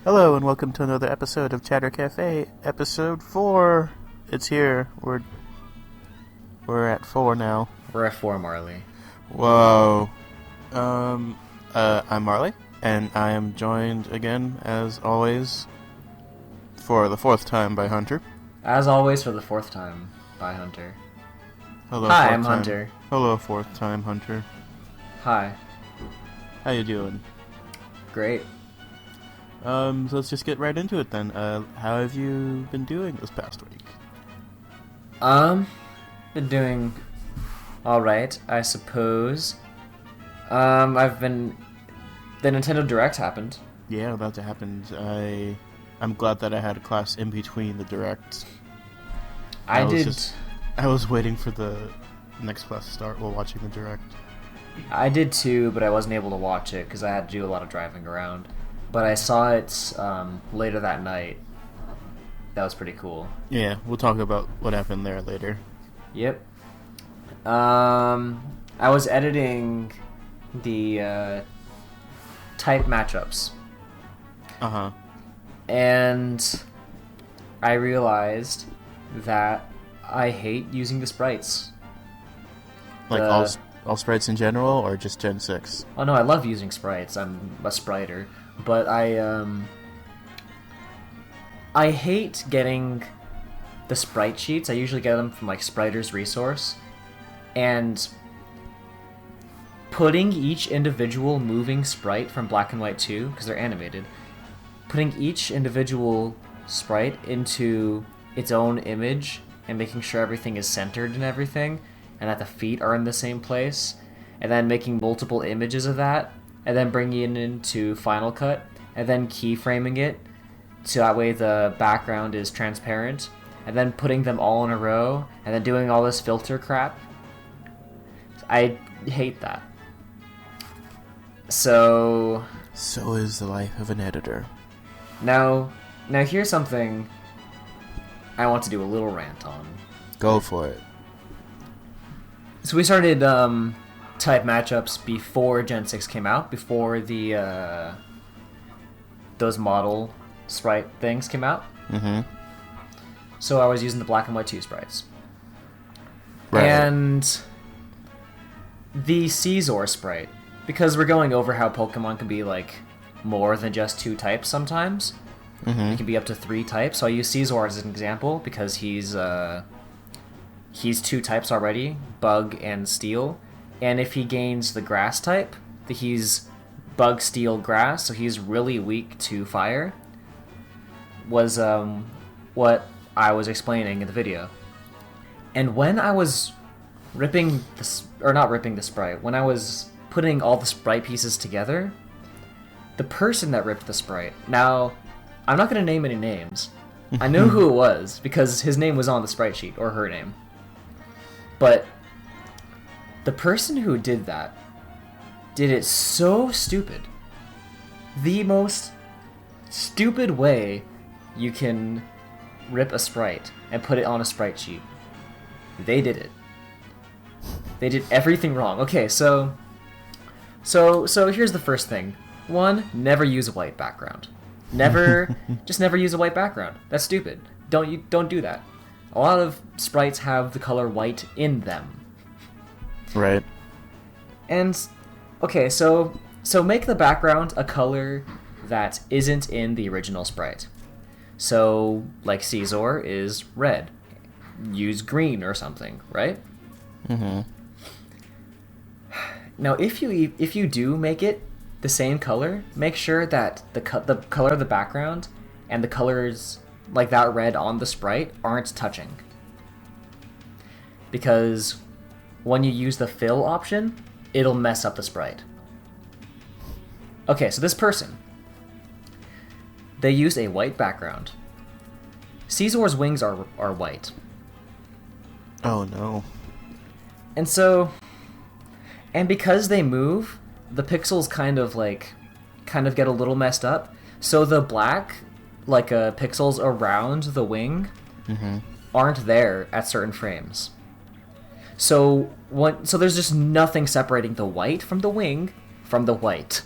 Hello and welcome to another episode of Chatter Café, episode 4. It's here. We're at 4 now. We're at 4, Marley. Whoa. I'm Marley, and I am joined again, as always, for the 4th time by Hunter. As always, for the 4th time, by Hunter. Hello, Hi, 4th I'm time. Hunter. Hello, 4th time, Hunter. Hi. How you doing? Great. So let's just get right into it then. How have you been doing this past week? Been doing alright, I suppose. I've been... The Nintendo Direct happened. Yeah, that happened. I'm glad that I had a class in between the directs. I was waiting for the next class to start while watching the direct. I did too, but I wasn't able to watch it because I had to do a lot of driving around. But I saw it later that night. That was pretty cool. Yeah, we'll talk about what happened there later. Yep. I was editing the type matchups. Uh-huh. And I realized that I hate using the sprites. Like all sprites in general, or just Gen 6? Oh no, I love using sprites. I'm a spriter. But I hate getting the sprite sheets. I usually get them from like Spriter's Resource. And putting each individual moving sprite from Black and White 2, because they're animated, putting each individual sprite into its own image and making sure everything is centered and everything, and that the feet are in the same place, and then making multiple images of that, and then bringing it into Final Cut, and then keyframing it so that way the background is transparent, and then putting them all in a row, and then doing all this filter crap. I hate that. So is the life of an editor. Now here's something I want to do a little rant on. Go for it. So we started type matchups before Gen 6 came out, before the those model sprite things came out. Mm-hmm. So I was using the Black and White 2 sprites. Right. And the Caesar sprite, because we're going over how Pokemon can be like more than just 2 types sometimes. Mm-hmm. It can be up to 3 types. So I use Caesar as an example because he's 2 types already, Bug and Steel. And if he gains the Grass type, he's Bug, Steel, Grass, so he's really weak to Fire, was what I was explaining in the video. And when I was ripping not ripping the sprite, when I was putting all the sprite pieces together, the person that ripped the sprite, now, I'm not going to name any names. I know who it was, because his name was on the sprite sheet, or her name. But the person who did that did it so stupid. The most stupid way you can rip a sprite and put it on a sprite sheet. They did it. They did everything wrong. Okay, so here's the first thing. 1, never use a white background. Just never use a white background. That's stupid. Don't do that. A lot of sprites have the color white in them. Right. And, okay, so make the background a color that isn't in the original sprite. So, like Caesar is red. Use green or something, right? Mm-hmm. Now, if you do make it the same color, make sure that the color of the background and the colors like that red on the sprite aren't touching. Because when you use the fill option, it'll mess up the sprite. Okay, so this person, they used a white background. Caesar's wings are white. Oh no. And because they move, the pixels kind of get a little messed up. So the black, pixels around the wing aren't there at certain frames. So there's just nothing separating the white from the wing from the white.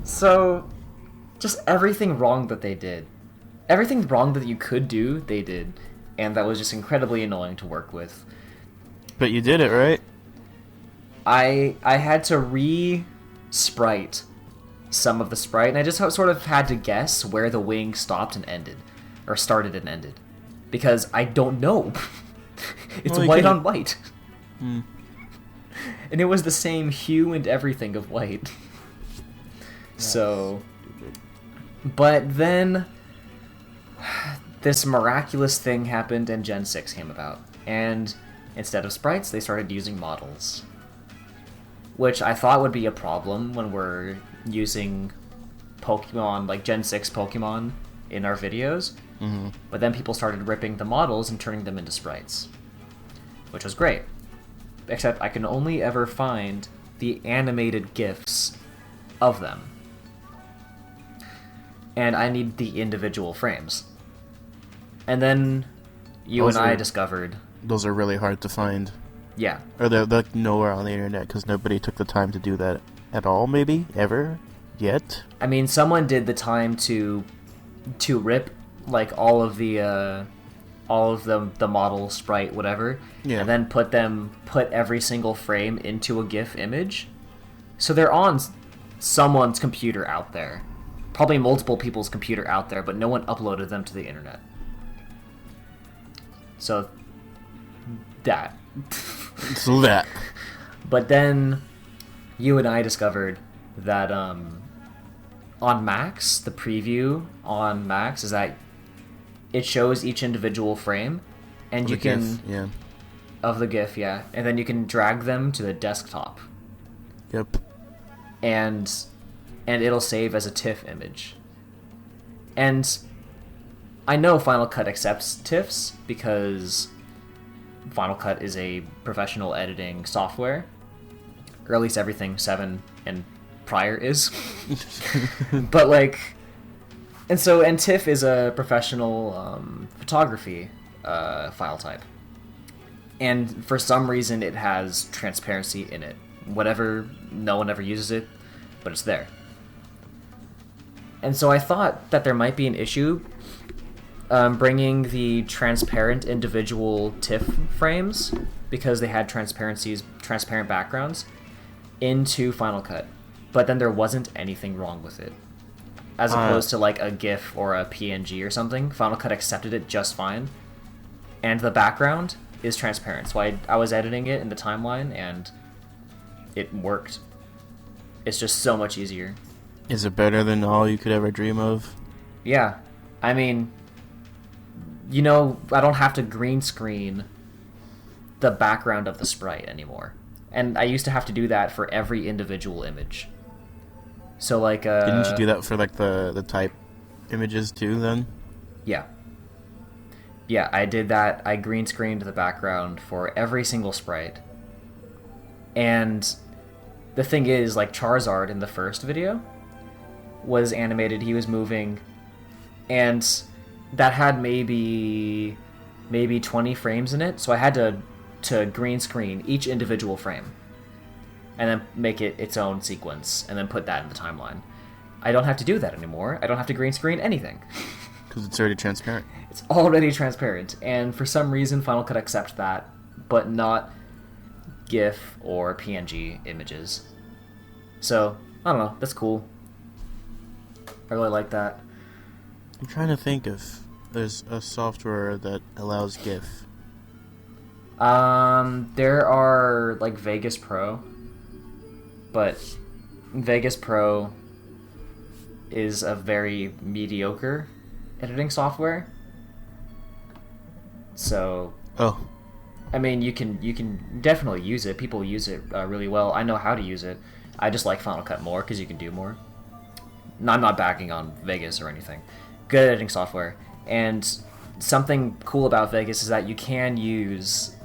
So, just everything wrong that they did. Everything wrong that you could do, they did. And that was just incredibly annoying to work with. But you did it, right? I had to re-sprite some of the sprite, and I just sort of had to guess where the wing stopped and ended. Or started and ended. Because I don't know. It's white on white. And it was the same hue and everything of white. So... But then... this miraculous thing happened and Gen 6 came about. And instead of sprites, they started using models. Which I thought would be a problem when we're using Pokemon, like Gen 6 Pokemon, in our videos. Mm-hmm. But then people started ripping the models and turning them into sprites. Which was great. Except I can only ever find the animated GIFs of them. And I need the individual frames. And then you and I discovered... Those are really hard to find. Yeah. Or they're like nowhere on the internet because nobody took the time to do that at all, maybe? Ever? Yet? I mean, someone did the time to rip, like, all of the model, sprite, whatever, and then put every single frame into a GIF image. So they're on someone's computer out there. Probably multiple people's computer out there, but no one uploaded them to the internet. So, that. So that. But then, you and I discovered that, on Max, the preview on Max is that it shows each individual frame, and you can... GIF, yeah. Of the GIF, yeah. And then you can drag them to the desktop. Yep. And it'll save as a TIFF image. And I know Final Cut accepts TIFFs because Final Cut is a professional editing software, or at least everything 7 and prior is. But like, and TIFF is a professional photography file type, and for some reason it has transparency in it. Whatever, no one ever uses it, but it's there. And so I thought that there might be an issue bringing the transparent individual TIFF frames, because they had transparent backgrounds, into Final Cut. But then there wasn't anything wrong with it. As opposed to like a GIF or a PNG or something, Final Cut accepted it just fine. And the background is transparent. So I was editing it in the timeline and it worked. It's just so much easier. Is it better than all you could ever dream of? Yeah. I mean, you know, I don't have to green screen the background of the sprite anymore. And I used to have to do that for every individual image. So like didn't you do that for like the type images too then? Yeah. Yeah, I did that. I green screened the background for every single sprite. And the thing is, like Charizard in the first video was animated, he was moving, and that had maybe 20 frames in it, so I had to green screen each individual frame and then make it its own sequence and then put that in the timeline. I don't have to do that anymore. I don't have to green screen anything. Because it's already transparent. It's already transparent, and for some reason Final Cut accepts that, but not GIF or PNG images. So, I don't know, that's cool. I really like that. I'm trying to think if there's a software that allows GIF. There are, like, Vegas Pro, but Vegas Pro is a very mediocre editing software. So, I mean, you can definitely use it. People use it really well. I know how to use it. I just like Final Cut more because you can do more. I'm not bagging on Vegas or anything. Good editing software. And something cool about Vegas is that you can use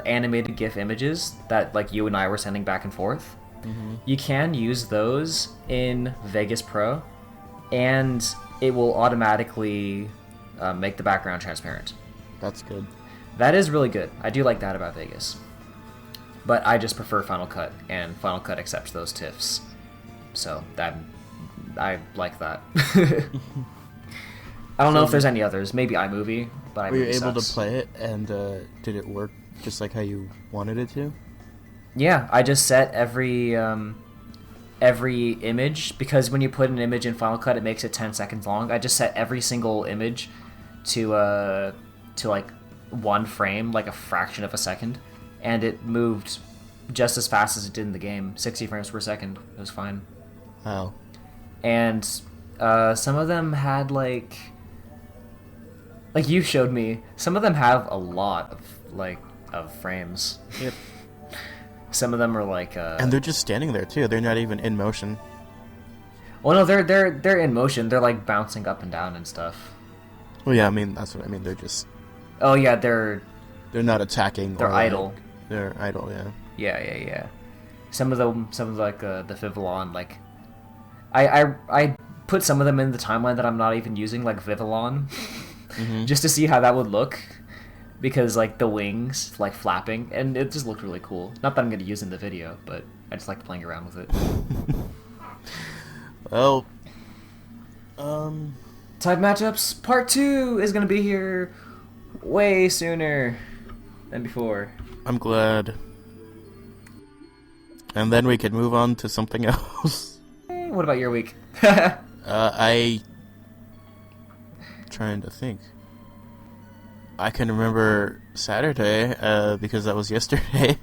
animated GIF images that like you and I were sending back and forth. Mm-hmm. You can use those in Vegas Pro, and it will automatically make the background transparent. That's good. That is really good. I do like that about Vegas. But I just prefer Final Cut, and Final Cut accepts those TIFFs. So I like that. I don't know if there's any others. Maybe iMovie, but were you iMovie able sucks. to play it, and did it work just like how you wanted it to? Yeah, I just set every image, because when you put an image in Final Cut, it makes it 10 seconds long. I just set every single image to like one frame, like a fraction of a second, and it moved just as fast as it did in the game, 60 frames per second. It was fine. Wow. And some of them had like you showed me, some of them have a lot of frames. Yep. Some of them are like and they're just standing there too. They're not even in motion. well, no, they're in motion. They're like bouncing up and down and stuff. Well, yeah, I mean that's what I mean. They're just Oh yeah, they're not attacking. They're or idle. They're idle. Yeah. Yeah. Some of like the Vivillon, like I put some of them in the timeline that I'm not even using, like Vivillon, just to see how that would look, because like the wings like flapping, and it just looked really cool. Not that I'm going to use in the video, but I just liked playing around with it. Well, Type matchups part 2 is going to be here way sooner than before. I'm glad. And then we could move on to something else. What about your week? Trying to think. I can remember Saturday, because that was yesterday.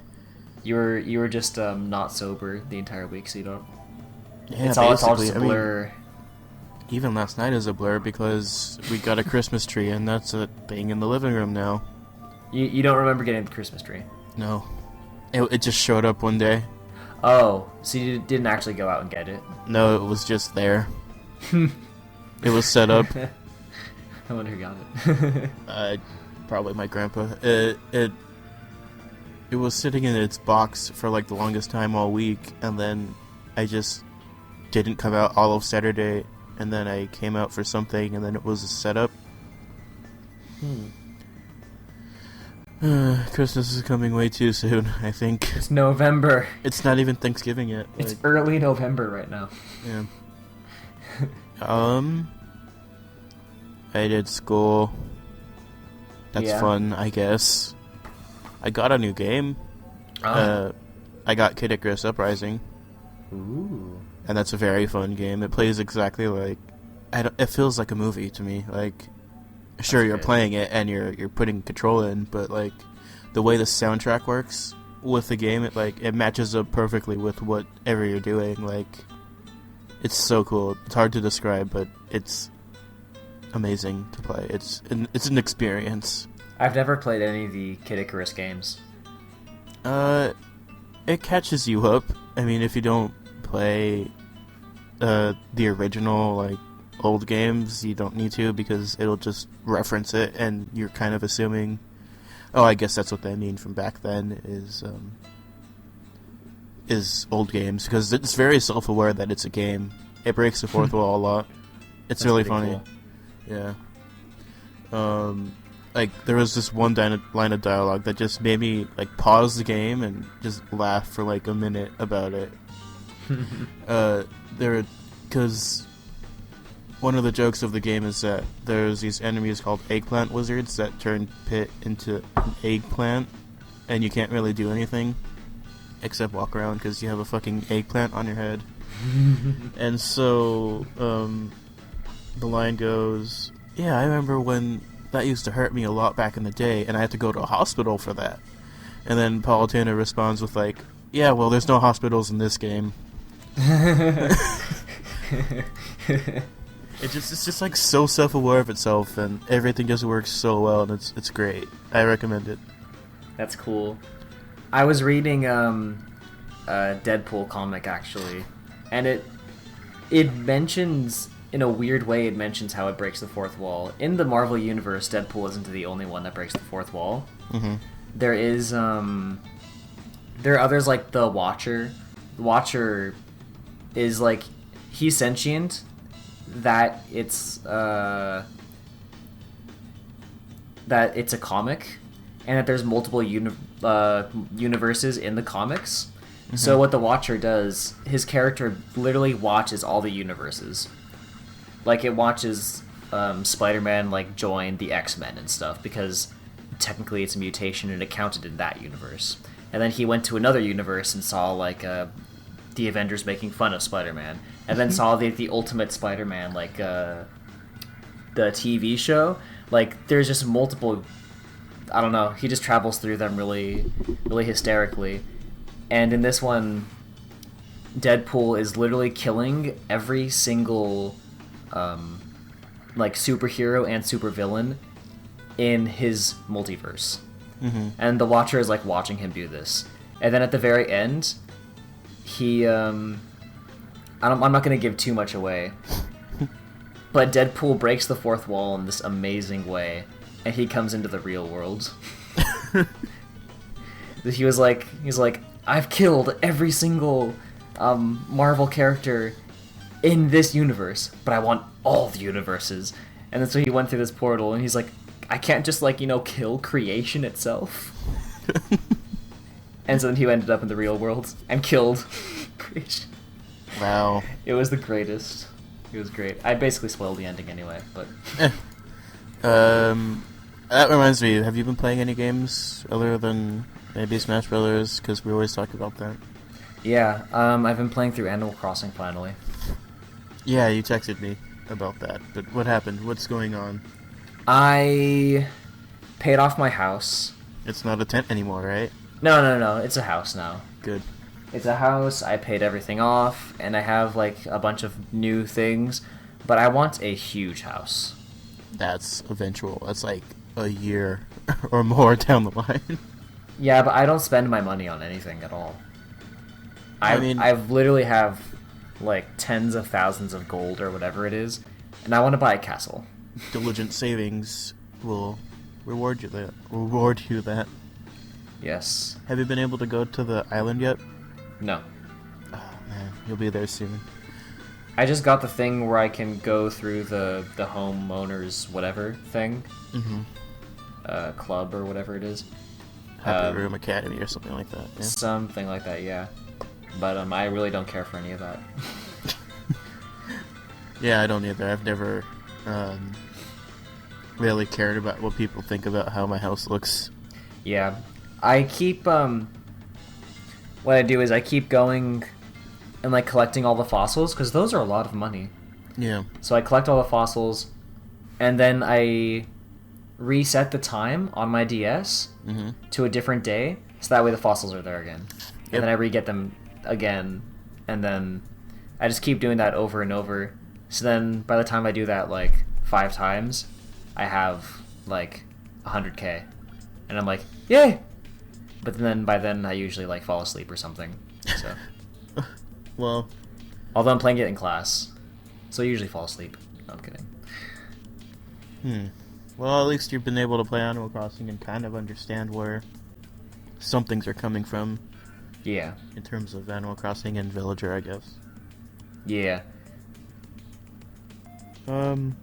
You were just not sober the entire week, so you don't. Yeah, It's all just basically, a blur. Even last night is a blur because we got a Christmas tree, and that's a thing in the living room now. You don't remember getting the Christmas tree? No. It just showed up one day. Oh, so you didn't actually go out and get it? No, it was just there. It was set up. I wonder who got it. Probably my grandpa. It was sitting in its box for like the longest time all week, and then I just didn't come out all of Saturday, and then I came out for something, and then it was a setup. Christmas is coming way too soon, I think. It's November. It's not even Thanksgiving yet. It's early November right now. Yeah. I did school. That's fun, I guess. I got a new game. I got Kid Icarus Uprising. Ooh. And that's a very fun game. It plays exactly like... it feels like a movie to me. Like, sure, you're playing it and you're putting control in, but like the way the soundtrack works with the game, it matches up perfectly with whatever you're doing. Like, it's so cool. It's hard to describe, but it's amazing to play. It's an experience. I've never played any of the Kid Icarus games. It catches you up. I mean, if you don't play the original, like, old games, you don't need to, because it'll just reference it, and you're kind of assuming, oh, I guess that's what they mean from back then, is old games, because it's very self-aware that it's a game. It breaks the fourth wall a lot. It's That's really pretty funny. cool. Yeah. Like, there was this one line of dialogue that just made me, like, pause the game and just laugh for, like, a minute about it. Because one of the jokes of the game is that there's these enemies called eggplant wizards that turn Pit into an eggplant, and you can't really do anything except walk around because you have a fucking eggplant on your head. And so, the line goes, yeah, I remember when that used to hurt me a lot back in the day, and I had to go to a hospital for that. And then Palutena responds with, like, yeah, well, there's no hospitals in this game. It's just like so self-aware of itself, and everything just works so well, and it's great. I recommend it. That's cool. I was reading a Deadpool comic, actually, and it mentions, in a weird way, it mentions how it breaks the fourth wall. In the Marvel universe, Deadpool isn't the only one that breaks the fourth wall. Mm-hmm. There is there are others like the Watcher. The Watcher is like, he's sentient, that it's a comic. and that there's multiple universes in the comics. So what the Watcher does, his character literally watches all the universes. Like, it watches Spider-Man, like, join the X-Men and stuff, because technically it's a mutation and it counted in that universe. And then he went to another universe and saw, like, the Avengers making fun of Spider-Man. And then saw the Ultimate Spider-Man, like, the TV show. Like, there's just multiple... I don't know, he just travels through them really, really hysterically. And in this one, Deadpool is literally killing every single, like, superhero and supervillain in his multiverse. And the Watcher is, like, watching him do this. And then at the very end, he, I'm not going to give too much away, but Deadpool breaks the fourth wall in this amazing way, and he comes into the real world. He's like, I've killed every single Marvel character in this universe, but I want all the universes. And then so he went through this portal, and he's like, I can't just, like, kill creation itself. And so then he ended up in the real world and killed creation. Wow. It was the greatest. It was great. I basically spoiled the ending anyway, but... That reminds me, have you been playing any games other than maybe Smash Brothers? Because we always talk about that. Yeah, I've been playing through Animal Crossing finally. Yeah, you texted me about that, but what happened? What's going on? I paid off my house. It's not a tent anymore, right? No, it's a house now. Good. It's a house, I paid everything off, and I have, like, a bunch of new things, but I want a huge house. That's eventual. That's like a year or more down the line. Yeah, but I don't spend my money on anything at all. I've literally have, like, tens of thousands of gold or whatever it is, and I want to buy a castle. Diligent savings will reward you that. Yes. Have you been able to go to the island yet? No. Oh man, you'll be there soon. I just got the thing where I can go through the homeowners whatever thing. Club or whatever it is. Happy Room Academy or something like that. Yeah? Something like that, yeah. But I really don't care for any of that. Yeah, I don't either. I've never really cared about what people think about how my house looks. Yeah. I keep, what I do is I keep going and, like, collecting all the fossils, because those are a lot of money. Yeah. So I collect all the fossils, and then I reset the time on my DS to a different day, so that way the fossils are there again. And then I re-get them again, and then I just keep doing that over and over. So then by the time I do that, like, 5 times, I have, like, 100k. And I'm like, yay! But then by then I usually, like, fall asleep or something. So. Well. Although I'm playing it in class, so I usually fall asleep. No, I'm kidding. Well, at least you've been able to play Animal Crossing and kind of understand where some things are coming from. Yeah. In terms of Animal Crossing and Villager, I guess. Yeah. Trying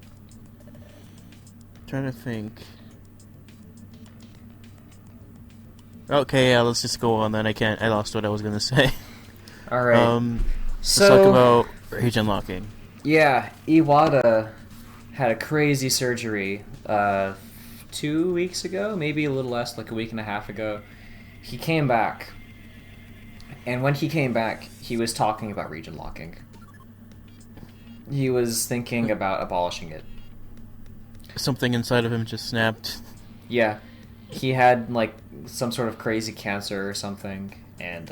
to think. Okay, yeah, let's just go on then. I lost what I was gonna say. Alright. Let's talk about region locking. Yeah, Iwata had a crazy surgery 2 weeks ago, maybe a little less, like a week and a half ago. He came back, and when he came back, he was talking about region locking. He was thinking about abolishing it. Something inside of him just snapped. Yeah, he had, like, some sort of crazy cancer or something, and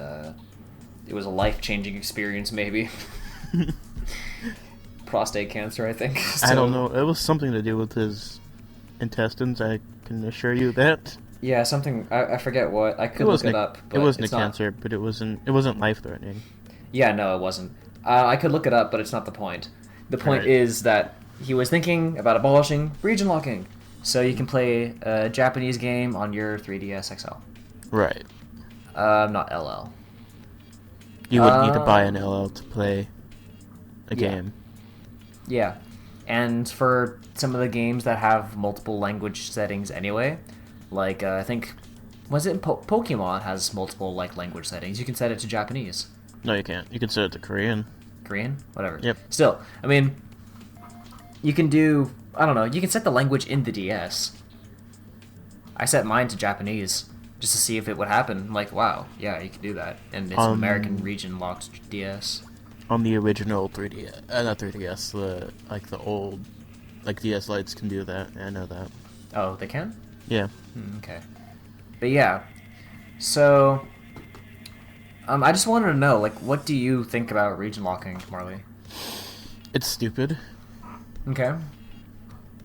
it was a life-changing experience, maybe. Prostate cancer, I think. So, I don't know. It was something to do with his intestines, I can assure you that. Yeah, something, I forget what. I could look it up. But it wasn't a cancer, but it wasn't life-threatening. Yeah, no, it wasn't. I could look it up, but it's not the point. The point is that he was thinking about abolishing region locking, so you can play a Japanese game on your 3DS XL. Right. Not LL. You would need to buy an LL to play a game. Yeah. And for some of the games that have multiple language settings anyway, Like I think, was it Pokemon has multiple like language settings. You can set it to Japanese, No, you can't. You can set it to Korean. Korean, whatever. Yep. Still, I mean, you can do, I don't know, you can set the language in the DS. I set mine to Japanese just to see if it would happen. I'm like, wow, yeah, you can do that. And it's American region locked DS. On the original 3DS, not 3DS, the old, like DS Lites can do that. I know that. Oh, they can? Yeah. Okay. But yeah, so I just wanted to know, like, what do you think about region locking, Marley? It's stupid. Okay.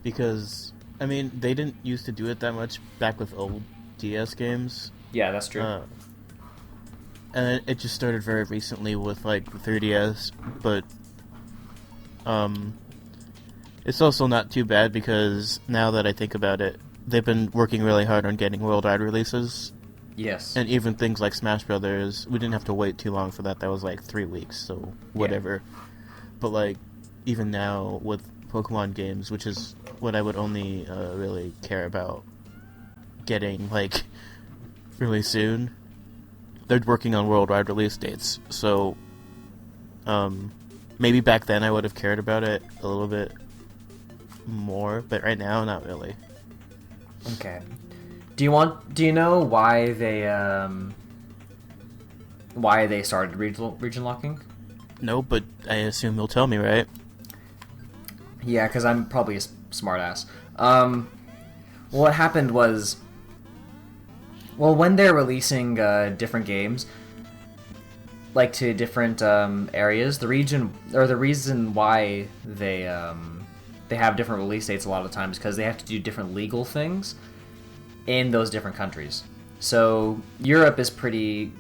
Because, I mean, they didn't used to do it that much back with old DS games. Yeah, that's true. And it just started very recently with, like, the 3DS, but, it's also not too bad because now that I think about it, they've been working really hard on getting worldwide releases. Yes. And even things like Smash Brothers, we didn't have to wait too long for that. That was like 3 weeks, so whatever. Yeah. But like, even now with Pokemon games, which is what I would only really care about getting like really soon, they're working on worldwide release dates. So maybe back then I would have cared about it a little bit more, but right now, not really. Okay. Do you know why they started region locking? No, but I assume you'll tell me, right? Yeah, because I'm probably a smartass. What happened was, well, when they're releasing different games, like to different areas, the reason why they have different release dates a lot of the times because they have to do different legal things in those different countries. So Europe is pretty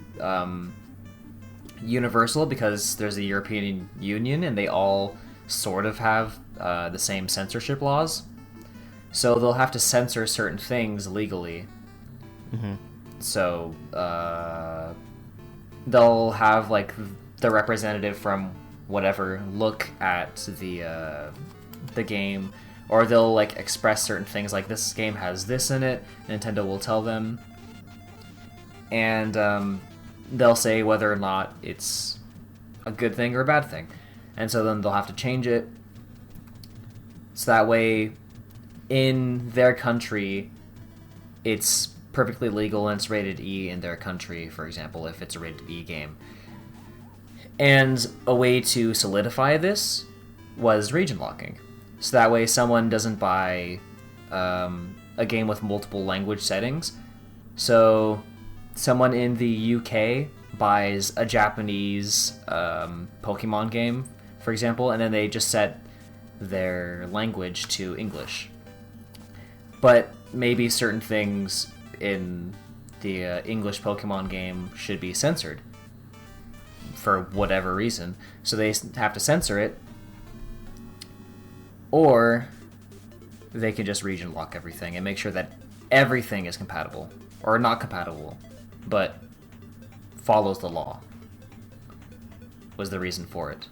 universal because there's the European Union and they all sort of have the same censorship laws. So they'll have to censor certain things legally. Mm-hmm. So they'll have like the representative from whatever look at the game, or they'll like express certain things like this game has this in it. Nintendo will tell them, and they'll say whether or not it's a good thing or a bad thing, and so then they'll have to change it. So that way, in their country, it's perfectly legal and it's rated E in their country, for example, if it's a rated E game. And a way to solidify this was region locking. So that way someone doesn't buy a game with multiple language settings. So someone in the UK buys a Japanese Pokemon game, for example, and then they just set their language to English. But maybe certain things in the English Pokemon game should be censored for whatever reason. So they have to censor it. Or they can just region lock everything and make sure that everything is compatible. Or not compatible, but follows the law. Was the reason for it.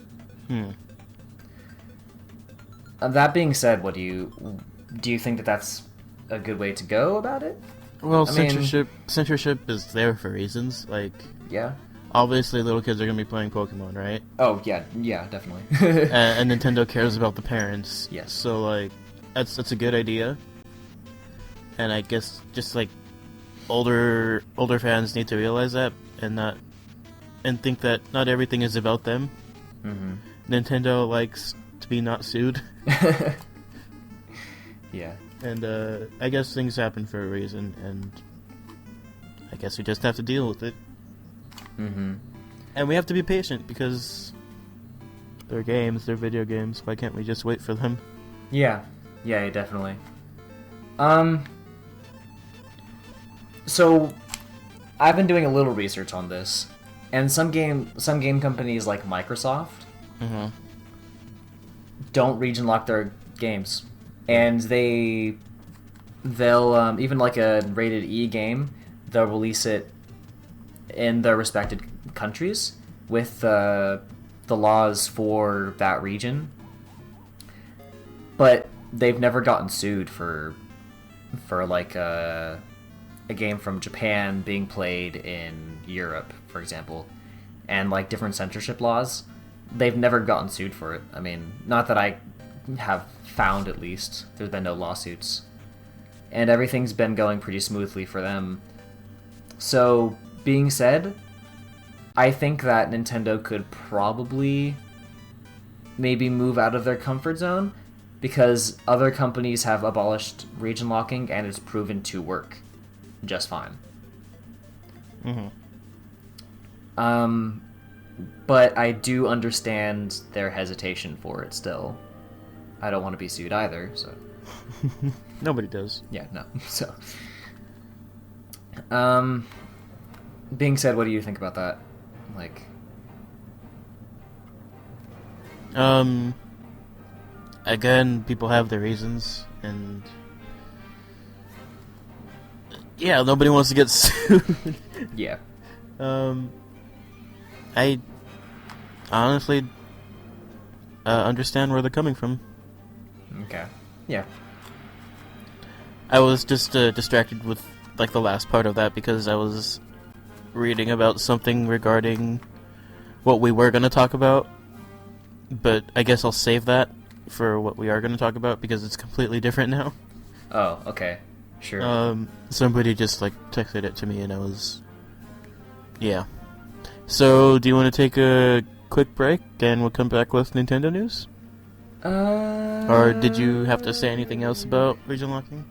That being said, what do you think that that's a good way to go about it? Well, censorship is there for reasons. Like, yeah, obviously little kids are gonna be playing Pokemon, right? Oh yeah, definitely. and Nintendo cares about the parents. Yes. So like, that's a good idea. And I guess just like older fans need to realize that and think that not everything is about them. Mm-hmm. Nintendo likes to be not sued. Yeah. And I guess things happen for a reason, and I guess we just have to deal with it. Mm-hmm. And we have to be patient because they're games, they're video games. Why can't we just wait for them? Yeah, definitely. So I've been doing a little research on this, and some game companies like Microsoft don't region lock their games. And they'll even like a rated E game, they'll release it in their respected countries with the laws for that region. But they've never gotten sued for like a game from Japan being played in Europe, for example, and like different censorship laws, they've never gotten sued for it. I mean, not that I have found, at least. There's been no lawsuits. And everything's been going pretty smoothly for them. So, being said, I think that Nintendo could probably maybe move out of their comfort zone, because other companies have abolished region locking and it's proven to work just fine. But I do understand their hesitation for it still. I don't want to be sued either, so... Nobody does. Yeah, no. So... being said, what do you think about that? Like... Again, people have their reasons, and... Yeah, nobody wants to get sued. Yeah. I honestly understand where they're coming from. Okay. Yeah. I was just distracted with like the last part of that because I was reading about something regarding what we were going to talk about, but I guess I'll save that for what we are going to talk about because it's completely different now. Oh, okay. Sure. Somebody just like texted it to me and I was... Yeah. So, do you want to take a quick break and we'll come back with Nintendo news? Or did you have to say anything else about region locking?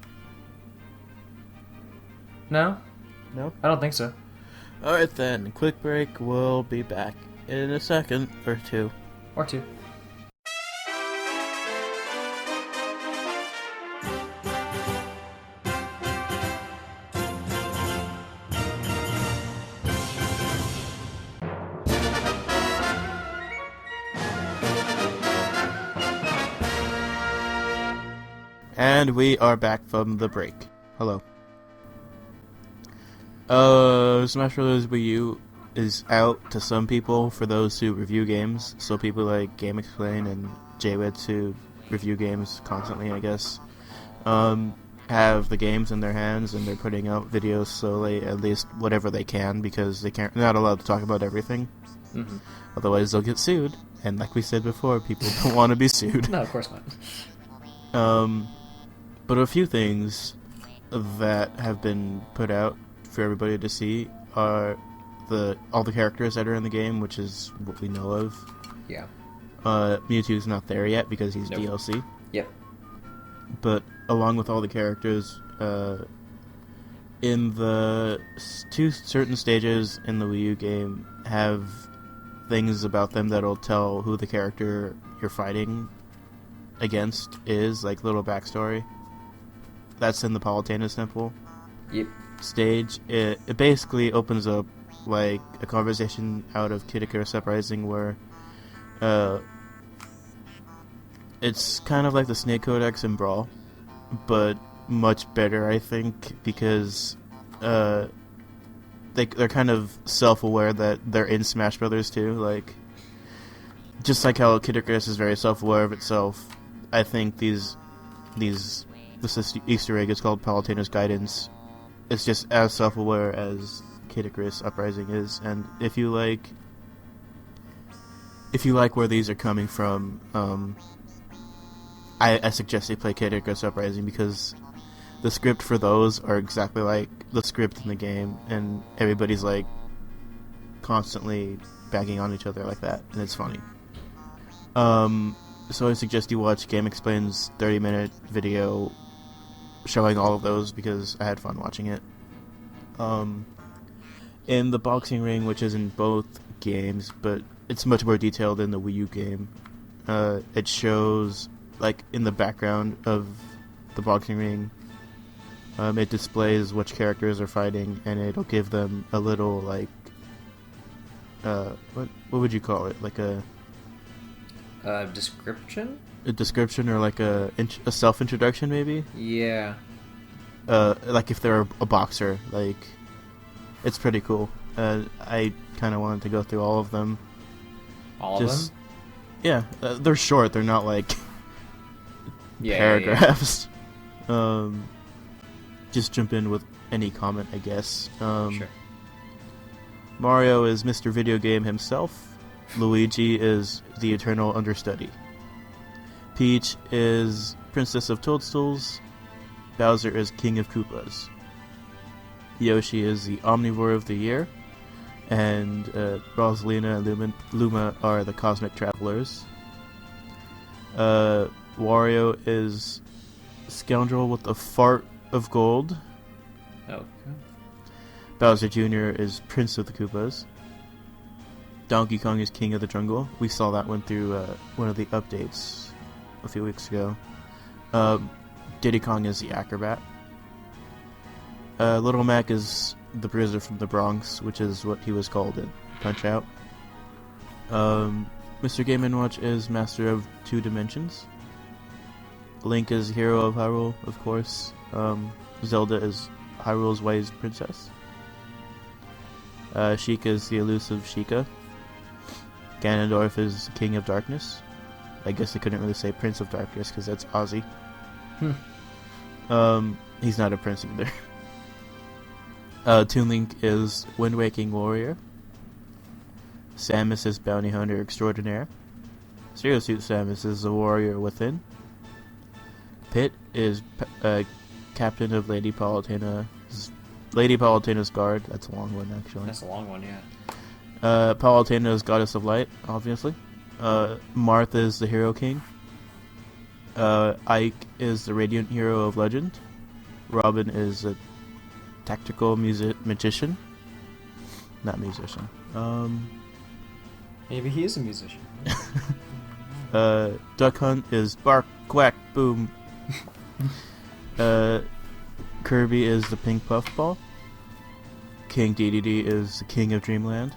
No? No? I don't think so. Alright then, quick break, we'll be back in a second or two. Or two. And we are back from the break. Hello. Smash Bros. Wii U is out to some people for those who review games. So people like Game Explain and JWits who review games constantly, I guess, have the games in their hands and they're putting out videos slowly, at least whatever they can, because they're not allowed to talk about everything. Mm-hmm. Otherwise they'll get sued. And like we said before, people don't want to be sued. No, of course not. But a few things that have been put out for everybody to see are all the characters that are in the game, which is what we know of. Yeah. Mewtwo's not there yet because he's Nope. DLC. Yep. But along with all the characters, in the two certain stages in the Wii U game have things about them that'll tell who the character you're fighting against is, like little backstory. That's in the Palutena Temple stage. It basically opens up like a conversation out of Kid Icarus Uprising where it's kind of like the Snake Codex in Brawl, but much better, I think, because they're kind of self-aware that they're in Smash Brothers too. Like, just like how Kid Icarus is very self-aware of itself, I think this Easter egg is called Palutena's Guidance. It's just as self-aware as Kid Icarus Uprising is, and if you like where these are coming from, I suggest you play Kid Icarus Uprising because the script for those are exactly like the script in the game, and everybody's like constantly bagging on each other like that, and it's funny. So I suggest you watch Game Explain's 30-minute video showing all of those because I had fun watching it. In the boxing ring, which is in both games, but it's much more detailed in the Wii U game, it shows, like, in the background of the boxing ring, it displays which characters are fighting, and it'll give them a little, like, what would you call it? Like a description? A description, or like a self-introduction, maybe? Yeah. Like if they're a boxer, like, it's pretty cool. I kind of wanted to go through all of them. All of them? Yeah, they're short, they're not like paragraphs. just jump in with any comment, I guess. Sure. Mario is Mr. Video Game himself. Luigi is the eternal understudy. Peach is Princess of Toadstools. Bowser is King of Koopas. Yoshi is the Omnivore of the Year. And Rosalina and Luma are the Cosmic Travelers. Wario is Scoundrel with a Fart of Gold. Oh. Bowser Jr. is Prince of the Koopas. Donkey Kong is King of the Jungle. We saw that one through one of the updates a few weeks ago. Diddy Kong is the Acrobat. Little Mac is the Bruiser from the Bronx, which is what he was called in Punch-Out. Mr. Game & Watch is Master of Two Dimensions. Link is Hero of Hyrule, of course. Zelda is Hyrule's Wise Princess. Sheikah is the elusive Sheikah. Ganondorf is King of Darkness. I guess they couldn't really say Prince of Darkness because that's Ozzy. He's not a prince either. Toon Link is Wind Waking Warrior. Samus is Bounty Hunter Extraordinaire. Zero Suit Samus is the Warrior Within. Pit is Captain of Lady Palutena's Guard. That's a long one, actually. That's a long one, yeah. Palutena is Goddess of Light, obviously. Marth is the Hero King. Ike is the Radiant Hero of Legend. Robin is a tactical magician. Not musician. Maybe he is a musician. Duck Hunt is Bark, Quack, Boom. Kirby is the Pink Puffball. King Dedede is the King of Dreamland.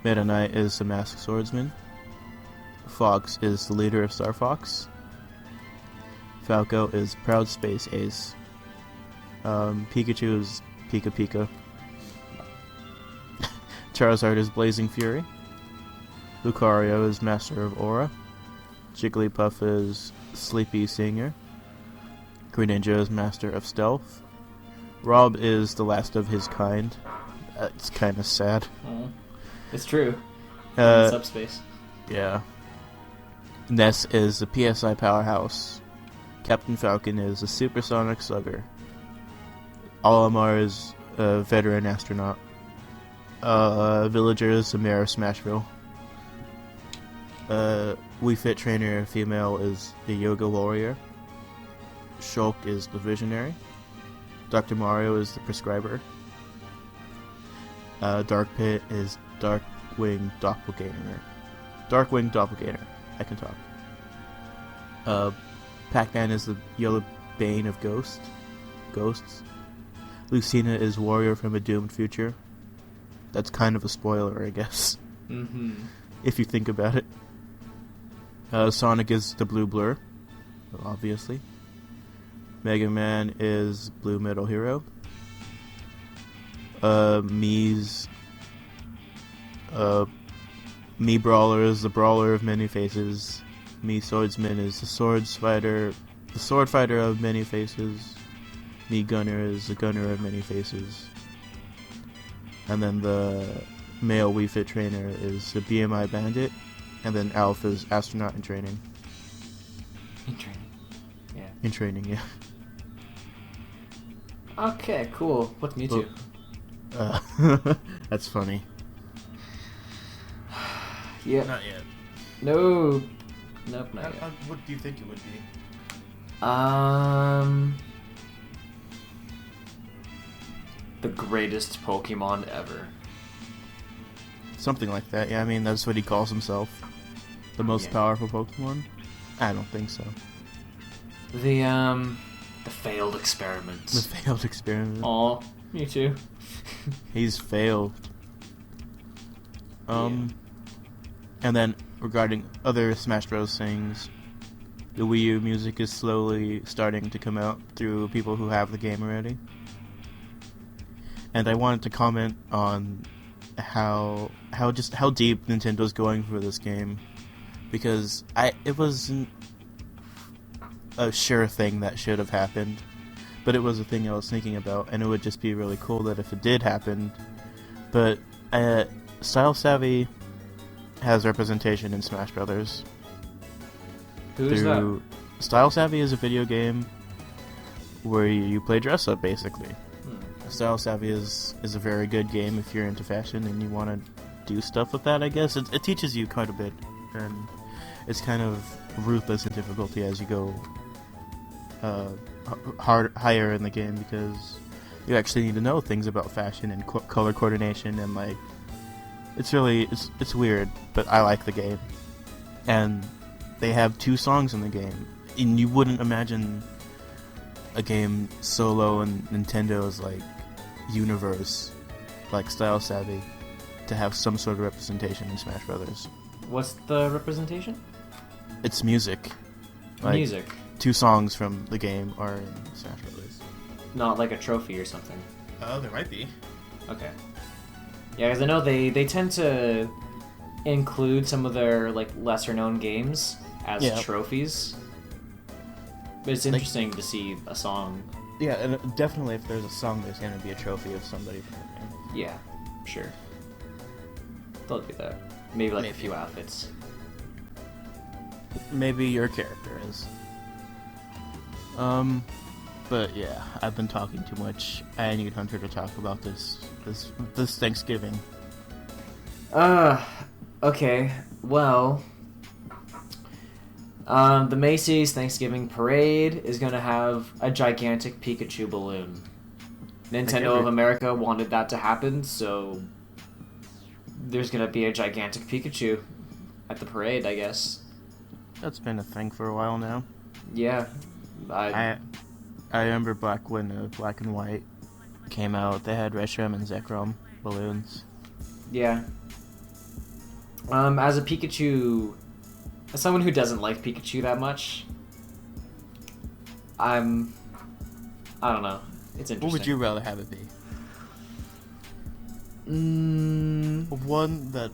Meta Knight is the Masked Swordsman. Fox is the leader of Star Fox. Falco is Proud Space Ace. Pikachu is Pika Pika. Charizard is Blazing Fury. Lucario is Master of Aura. Jigglypuff is Sleepy Singer. Greninja is Master of Stealth. Rob is the last of his kind. That's kind of sad. It's true. In subspace. Yeah. Ness is the PSI powerhouse. Captain Falcon is a supersonic slugger. Olimar is a veteran astronaut. Villager is the mayor of Smashville. Wii Fit Trainer female is the Yoga Warrior. Shulk is the Visionary. Dr. Mario is the Prescriber. Dark Pit is Darkwing Doppelganger. Darkwing Doppelganger. I can talk. Pac-Man is the Yellow Bane of Ghosts. Lucina is Warrior from a Doomed Future. That's kind of a spoiler, I guess. If you think about it. Sonic is the Blue Blur, obviously. Mega Man is Blue Metal Hero. Mii Brawler is the Brawler of Many Faces. Mii Swordsman is the Sword Fighter of Many Faces. Mii Gunner is the Gunner of Many Faces. And then the male Wii Fit Trainer is the BMI Bandit. And then Alf is Astronaut in Training. In training, yeah. Okay, cool. What's Mewtwo? That's funny. Yeah. Not yet. Nope, not yet. What do you think it would be? The greatest Pokemon ever. Something like that, yeah. I mean, that's what he calls himself. The most powerful Pokemon? I don't think so. The failed experiments. The failed experiment. Aw, me too. He's failed. And then, regarding other Smash Bros. Things, the Wii U music is slowly starting to come out through people who have the game already. And I wanted to comment on how deep Nintendo's going for this game, because it wasn't a sure thing that should have happened. but it was a thing I was thinking about, and it would just be really cool that if it did happen. But Style Savvy has representation in Smash Brothers. Who's that? Style Savvy is a video game where you play dress up, basically. Style Savvy is a very good game if you're into fashion and you want to do stuff with that, I guess. It teaches you quite a bit, and it's kind of ruthless in difficulty as you go higher in the game, because you actually need to know things about fashion and color coordination, and like it's weird, but I like the game. And they have 2 songs in the game, and you wouldn't imagine a game so low in Nintendo's like universe, like Style Savvy, to have some sort of representation in Smash Brothers. What's the representation? It's music. Like, music. 2 songs from the game are in Smash Brothers. Not like a trophy or something. Oh, there might be. Okay. Yeah, because I know they tend to include some of their like lesser known games as trophies. But it's interesting to see a song. Yeah, and definitely if there's a song, there's going to be a trophy of somebody from the game. Yeah, sure. They'll do that. Maybe like a few outfits. Maybe your character is. But yeah, I've been talking too much. I need Hunter to talk about this Thanksgiving. Okay. Well, the Macy's Thanksgiving Parade is going to have a gigantic Pikachu balloon. Nintendo of America wanted that to happen, so there's going to be a gigantic Pikachu at the parade, I guess. That's been a thing for a while now. Yeah. I remember back when Black and White came out, they had Reshiram and Zekrom balloons. Yeah. As a Pikachu... As someone who doesn't like Pikachu that much, I don't know. It's interesting. What would you rather have it be? One that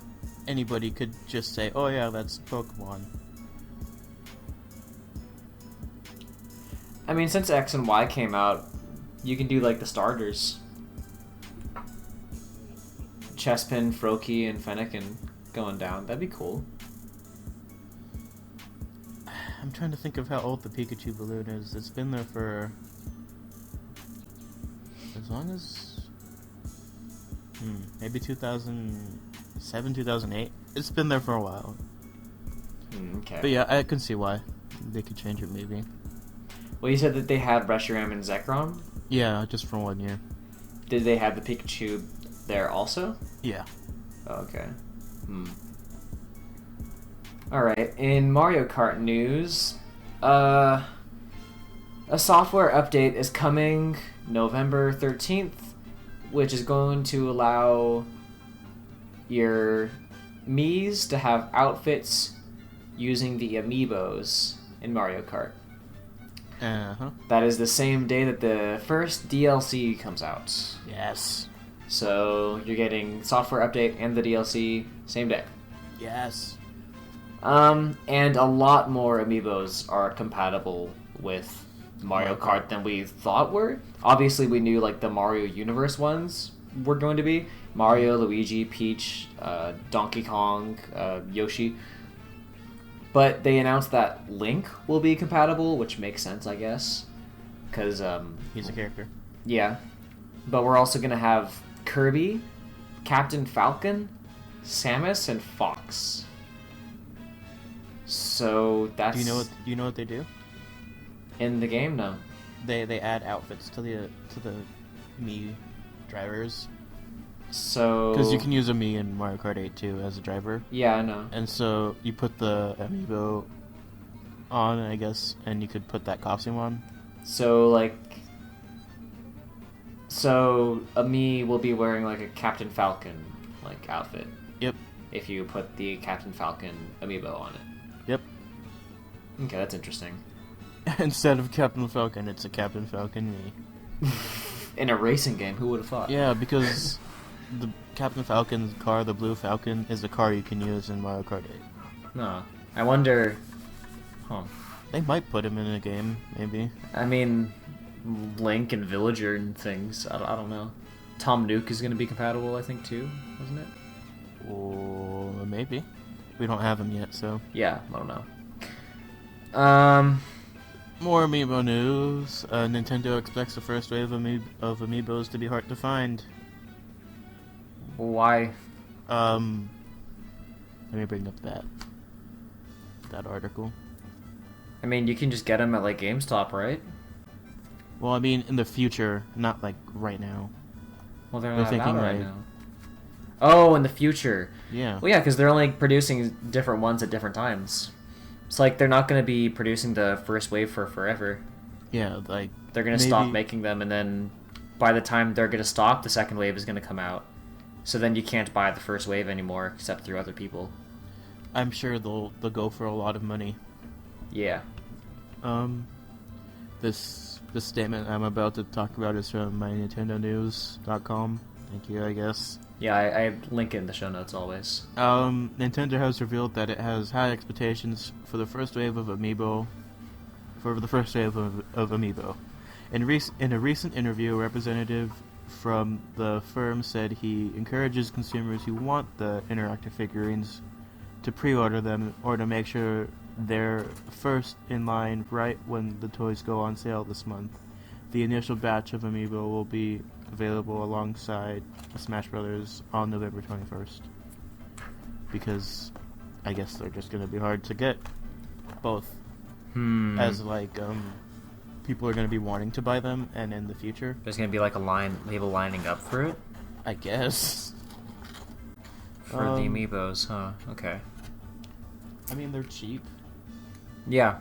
anybody could just say, oh yeah, that's Pokemon. I mean, since X and Y came out, you can do like the starters. Chespin, Froakie, and Fennekin going down. That'd be cool. I'm trying to think of how old the Pikachu balloon is. It's been there for as long as maybe 2007, 2008. It's been there for a while. Okay. But yeah, I can see why they could change it maybe. Well, you said that they had Reshiram and Zekrom? Yeah, just for 1 year. Did they have the Pikachu there also? Yeah. Oh, okay. Alright, in Mario Kart news, a software update is coming November 13th, which is going to allow your Miis to have outfits using the Amiibos in Mario Kart. That is the same day that the first DLC comes out. Yes. So you're getting software update and the DLC same day. Yes. And a lot more Amiibos are compatible with Mario Kart than we thought were. Obviously, we knew like the Mario Universe ones were going to be Mario, Luigi, Peach, Donkey Kong, Yoshi. But they announced that Link will be compatible, which makes sense, I guess, because he's a character. Yeah, but we're also gonna have Kirby, Captain Falcon, Samus, and Fox. So that's. Do you know what they do? In the game, no. They add outfits to the Mii drivers. So. Because you can use a Mii in Mario Kart 8 too as a driver. Yeah, I know. And so you put the Amiibo on, I guess, and you could put that costume on. So like. So a Mii will be wearing like a Captain Falcon like outfit. Yep. If you put the Captain Falcon Amiibo on it. Yep. Okay, that's interesting. Instead of Captain Falcon, it's a Captain Falcon Mii. In a racing game, who would have thought? Yeah, because the Captain Falcon's car, the Blue Falcon, is a car you can use in Mario Kart 8. No. I wonder... Huh. They might put him in a game, maybe. I mean, Link and Villager and things. I don't know. Tom Nook is going to be compatible, I think, too, wasn't it? Or maybe. We don't have him yet, so. Yeah, I don't know. More Amiibo news. Nintendo expects the first wave of Amiibos to be hard to find. Why? Let me bring up that article. I mean, you can just get them at, like, GameStop, right? Well, I mean, in the future, not, like, right now. Well, they're We're not thinking, out right like- now. Oh, in the future. Yeah. Well, yeah, because they're only producing different ones at different times. It's like they're not going to be producing the first wave for forever. Yeah, like... They're going to stop making them, and then by the time they're going to stop, the second wave is going to come out. So then you can't buy the first wave anymore, except through other people. I'm sure they'll go for a lot of money. Yeah. This statement I'm about to talk about is from mynintendonews.com. Thank you, I guess. Yeah, I link it in the show notes always. Nintendo has revealed that it has high expectations for the first wave of Amiibo. In a recent interview, a representative from the firm said he encourages consumers who want the interactive figurines to pre-order them or to make sure they're first in line right when the toys go on sale this month. The initial batch of Amiibo will be available alongside Smash Brothers on November 21st. Because I guess they're just going to be hard to get both. As like people are going to be wanting to buy them, and in the future There's going to be like people lining up for it? I guess. For the Amiibos, huh? Okay. I mean, they're cheap. Yeah.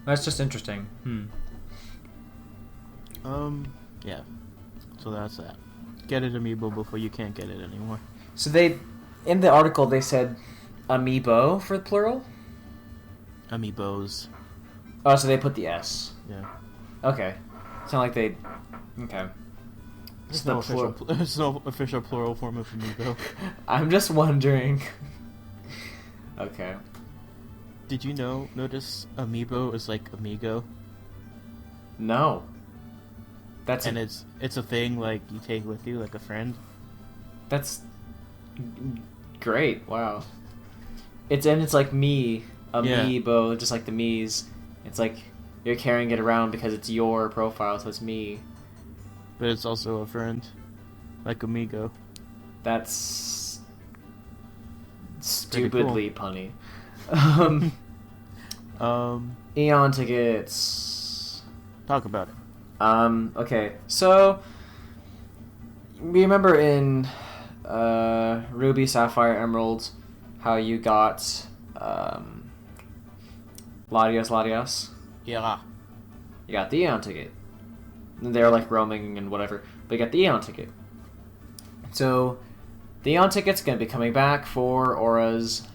That's just interesting. Yeah. So that's that. Get it Amiibo before you can't get it anymore. So in the article, they said Amiibo for the plural? Amiibos. Oh, so they put the S. Yeah. Okay. It's not like they... Okay. There's no official plural form of Amiibo. I'm just wondering. Okay. Did you notice Amiibo is like Amigo? No. It's a thing like you take with you like a friend. That's great. Wow. It's like me, Amiibo, just like the me's. It's like you're carrying it around because it's your profile, so it's me. But it's also a friend, like Amigo. That's Pretty cool. stupidly punny. Eon tickets. Talk about it. Okay, so we remember in Ruby, Sapphire, Emerald, how you got Latios. Yeah. You got the Eon ticket. They're like roaming and whatever, but you got the Eon ticket. So the Eon ticket's gonna be coming back for auras.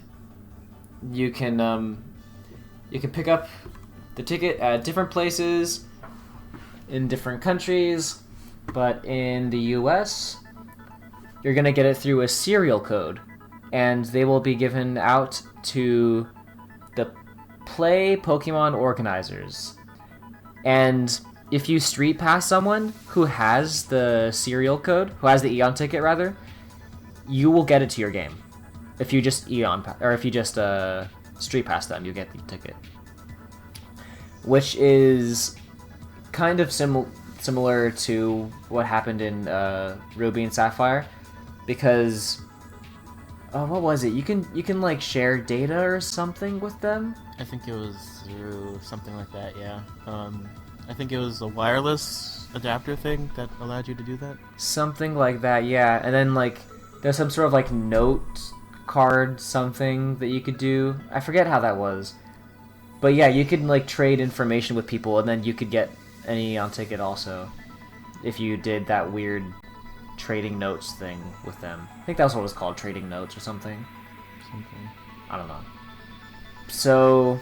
You can pick up the ticket at different places in different countries, but in the US, you're gonna get it through a serial code, and they will be given out to the Play Pokemon organizers. And if you street pass someone who has the serial code, who has the Eon ticket rather, you will get it to your game. If you just street pass them, you get the ticket. Which is kind of similar to what happened in Ruby and Sapphire, because what was it? You can like share data or something with them. I think it was through something like that. Yeah. I think it was a wireless adapter thing that allowed you to do that. Something like that, yeah. And then like there's some sort of like note card something that you could do. I forget how that was. But yeah, you could like trade information with people, and then you could get an Eon ticket also if you did that weird trading notes thing with them. I think that was what it was called, trading notes or something. I don't know. So,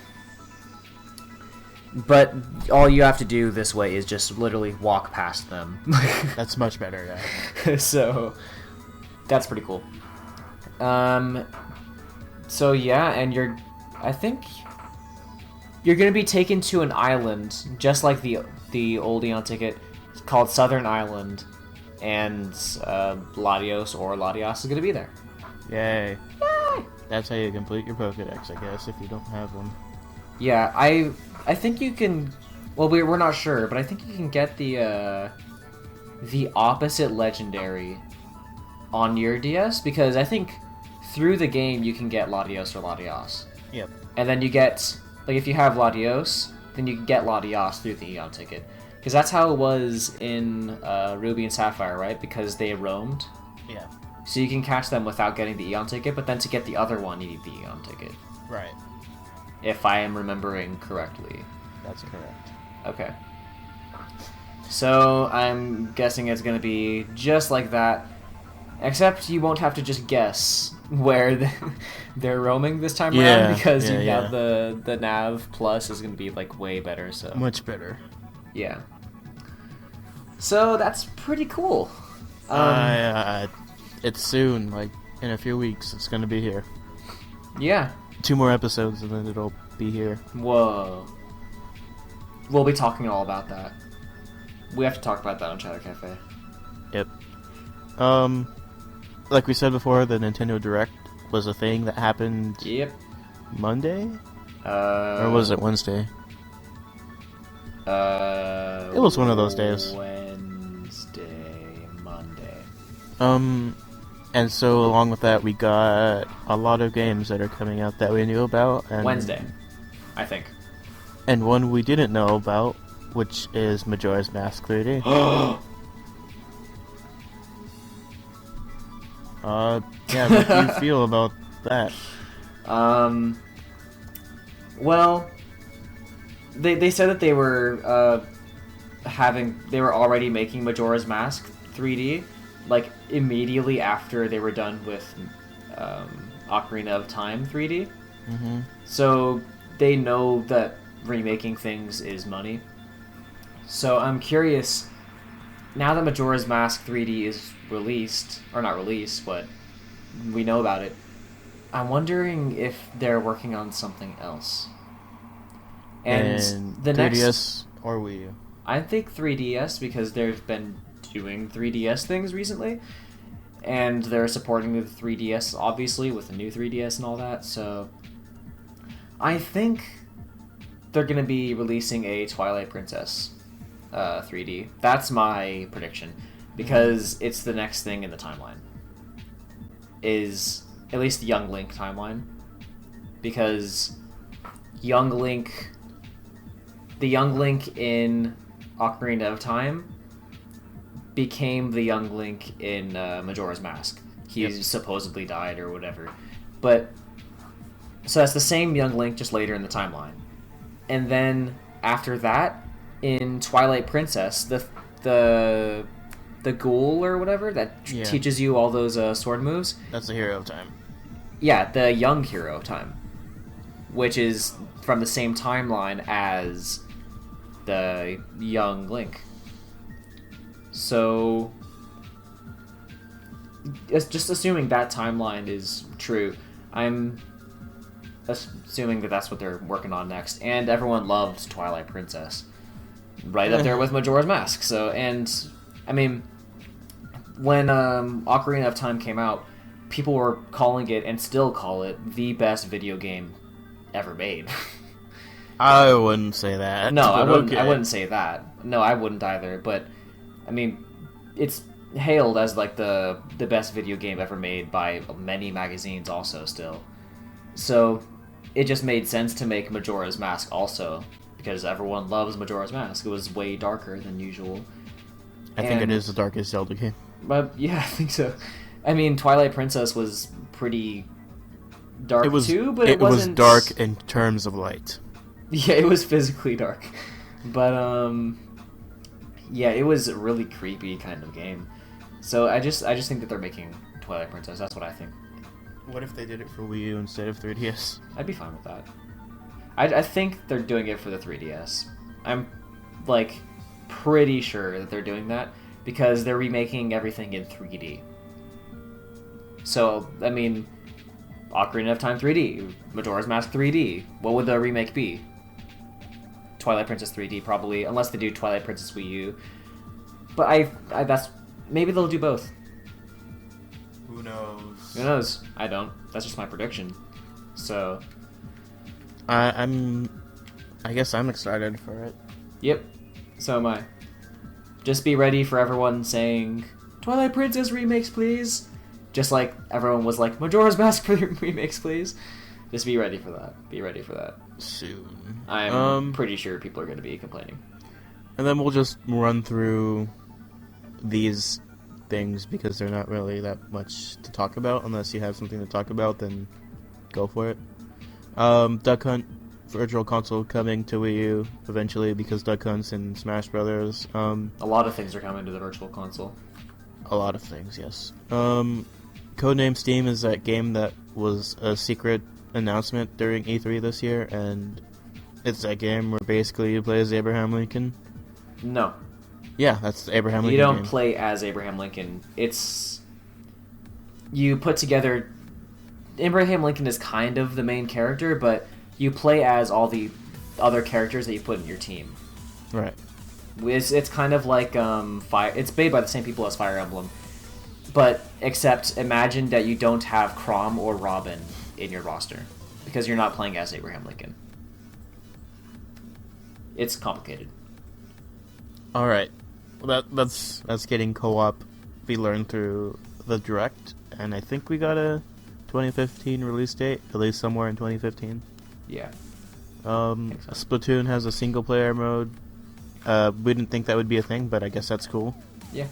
but all you have to do this way is just literally walk past them. That's much better, yeah. So, that's pretty cool. So yeah, and you're going to be taken to an island, just like the old Eon ticket, called Southern Island, and Latios or Latias is going to be there. Yay. Yay! That's how you complete your Pokedex, I guess, if you don't have one. Yeah, I think you can... Well, we're not sure, but I think you can get the opposite legendary on your DS, because I think through the game you can get Latios or Latias. Yep. And then you get... Like, if you have Latios, then you can get Latias through the Eon ticket. Because that's how it was in Ruby and Sapphire, right? Because they roamed. Yeah. So you can catch them without getting the Eon ticket, but then to get the other one, you need the Eon ticket. Right. If I am remembering correctly. That's correct. Okay. So I'm guessing it's going to be just like that, except you won't have to just guess where they're roaming this time around, because you have the Nav Plus is going to be like way better. So much better. Yeah. So that's pretty cool. It's soon, like in a few weeks. It's going to be here. Yeah. 2 more episodes and then it'll be here. Whoa. We'll be talking all about that. We have to talk about that on Chatter Café. Yep. Like we said before, the Nintendo Direct was a thing that happened. Yep. Monday? Or was it Wednesday? It was one of those days. Monday. And so along with that, we got a lot of games that are coming out that we knew about. And Wednesday, I think. And one we didn't know about, which is Majora's Mask 3D. Yeah, what do you feel about that? Well, they said that they were they were already making Majora's Mask 3D, like immediately after they were done with Ocarina of Time 3D. Mm-hmm. So they know that remaking things is money. So I'm curious, now that Majora's Mask 3D is released, or not released, but we know about it, I'm wondering if they're working on something else. And the 3DS next... or Wii U? I think 3DS, because they've been doing 3DS things recently, and they're supporting the 3DS, obviously, with the new 3DS and all that, so... I think they're going to be releasing a Twilight Princess 3D. That's my prediction, because it's the next thing in the timeline. Is at least the Young Link timeline, because the Young Link in Ocarina of Time became the Young Link in Majora's Mask. He supposedly died or whatever, but so that's the same Young Link, just later in the timeline. And then after that, in Twilight Princess, the ghoul or whatever that teaches you all those sword moves. That's the Hero of Time. Yeah, the young Hero of Time, which is from the same timeline as the young Link. So, just assuming that timeline is true, I'm assuming that that's what they're working on next. And everyone loved Twilight Princess, right up there with Majora's Mask. So, and I mean, when Ocarina of Time came out, people were calling it, and still call it, the best video game ever made. I wouldn't say that. No, I wouldn't. Okay. I wouldn't say that. No, I wouldn't either. But I mean, it's hailed as like the best video game ever made by many magazines, also still. So it just made sense to make Majora's Mask also, because everyone loves Majora's Mask. It was way darker than usual. I think it is the darkest Zelda game. But yeah, I think so. I mean, Twilight Princess was pretty dark too, but it wasn't... was dark in terms of light. Yeah, it was physically dark. But, yeah, it was a really creepy kind of game. So I just think that they're making Twilight Princess. That's what I think. What if they did it for Wii U instead of 3DS? I'd be fine with that. I think they're doing it for the 3DS. I'm, like, pretty sure that they're doing that, because they're remaking everything in 3D. So, I mean, Ocarina of Time 3D, Majora's Mask 3D, what would the remake be? Twilight Princess 3D probably, unless they do Twilight Princess Wii U. But I that's maybe they'll do both. Who knows? Who knows? I don't. That's just my prediction. So I guess I'm excited for it. Yep. So am I. Just be ready for everyone saying Twilight Princess remakes, please. Just like everyone was like Majora's Mask remakes, please. Just be ready for that. Be ready for that. Soon. I'm pretty sure people are going to be complaining. And then we'll just run through these things because they're not really that much to talk about. Unless you have something to talk about, then go for it. Duck Hunt Virtual Console coming to Wii U eventually because Duck Hunt's in Smash Brothers. A lot of things are coming to the Virtual Console. A lot of things, yes. Codename Steam is that game that was a secret announcement during E3 this year, and it's that game where basically you play as Abraham Lincoln. No. Yeah, that's the Abraham Lincoln You don't game. play as Abraham Lincoln. It's... You put together... Abraham Lincoln is kind of the main character, but you play as all the other characters that you put in your team. Right. It's kind of like Fire. It's made by the same people as Fire Emblem, but except imagine that you don't have Chrom or Robin in your roster because you're not playing as Abraham Lincoln. It's complicated. All right. Well, that's getting co-op. We learned through the Direct, and I think we got a 2015 release date, at least somewhere in 2015. Yeah. Splatoon has a single player mode. We didn't think that would be a thing, but I guess that's cool. Yeah.